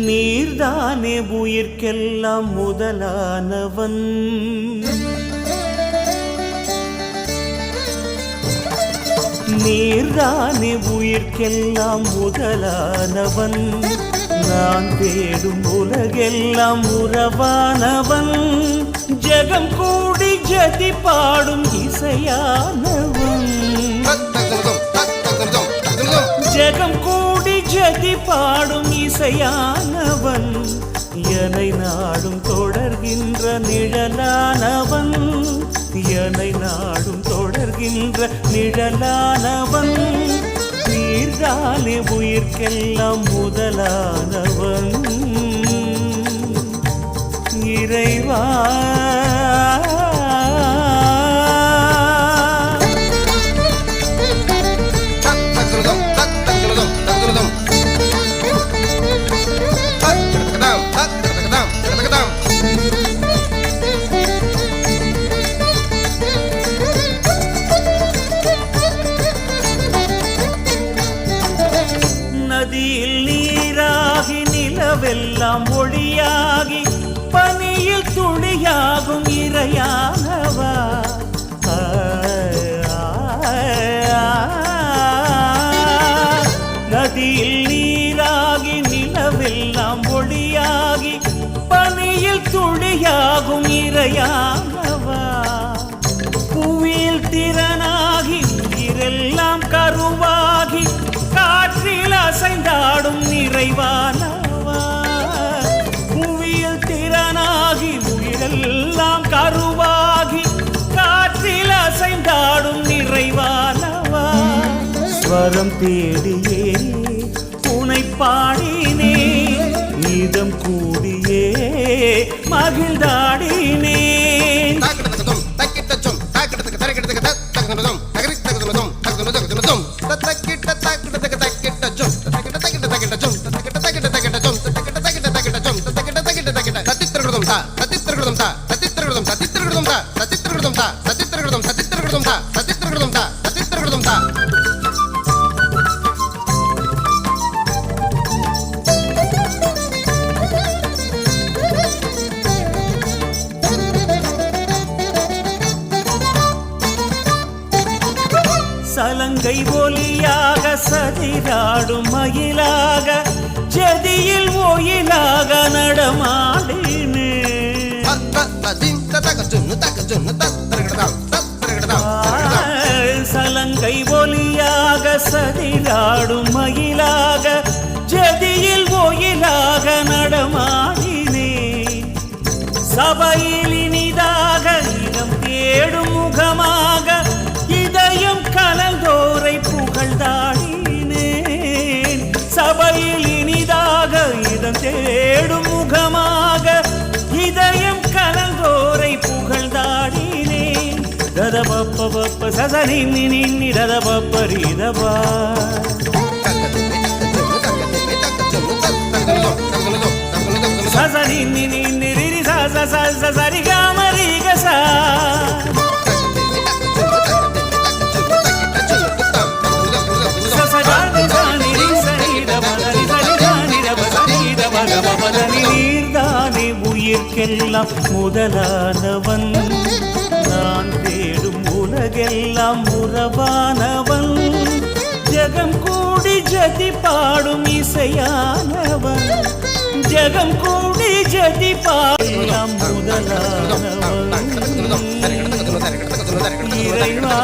நீர்தானே உயிர்க்கெல்லாம் முதலானவன், நீர்தானே உயிர்க்கெல்லாம் முதலானவன், நான் தேடும் உலகெல்லாம் உறவானவன், ஜெகம் கூடி ஜதி பாடும் இசையானவன், ஜெகம் கூடி ஜதி பாடும் இசையானவன், என்னை நாடும் தொடர்கின்ற நிழலானவன், என்னை நாடும் தொடர்கின்ற நிழலானவன், நீர்தானே உயிர்க்கெல்லாம் முதலானவன், இறைவா நதியில் நீராகி நிலவெல்லாம் ஒளியாகி பனியில் துளியாகும் இறையானவா, நதியில் நீராகி நிலவெல்லாம் ஒளியாகி பனியில் துளியாகும் இறையானவா, புவியில் திறனாகி உயிரெல்லாம் கருவாகி காற்றில் அசைந்தாடும் நிறைவானவா, புவியில் திறனாகி உயிரெல்லாம் கருவாகி காற்றில் அசைந்தாடும் நிறைவானவா, ஸ்வரம் தேடியே உனை பாடினே, இதம் கூடியே மகிழ்ந்தாடினே, சலங்கை ஒலியாக சதிராடும் மயிலாக ஜதியில் ஒயிலாக நடமாடினே, சலங்கை ஒலியாக சதிராடும் மயிலாக ஜதியில் ஒயிலாக நடமாடினே, சபையில் இனிதாக இடம் தேடும் முகமாக இதயம் கலந்தோரை புகழ்ந்தாடினேன், சபையில் இனிதாக இதம் தேடும் முகமாக இதயம் கலந்தோரை புகழ்ந்தாடினேன், ததபப்ப சசனி நின்னி ததபப்பரிதபா, சசனி நின்னி ரிரி சச சரி காமரிகசா, நீர்தானே உயிர்க்கெல்லாம் முதலானவன், நான் தேடும் உலகெல்லாம் உறவானவன், ஜெகம் கூடி ஜதி பாடும் இசையானவன், ஜெகம் கூடி ஜதி பாடும் முதலானவன், இறைவா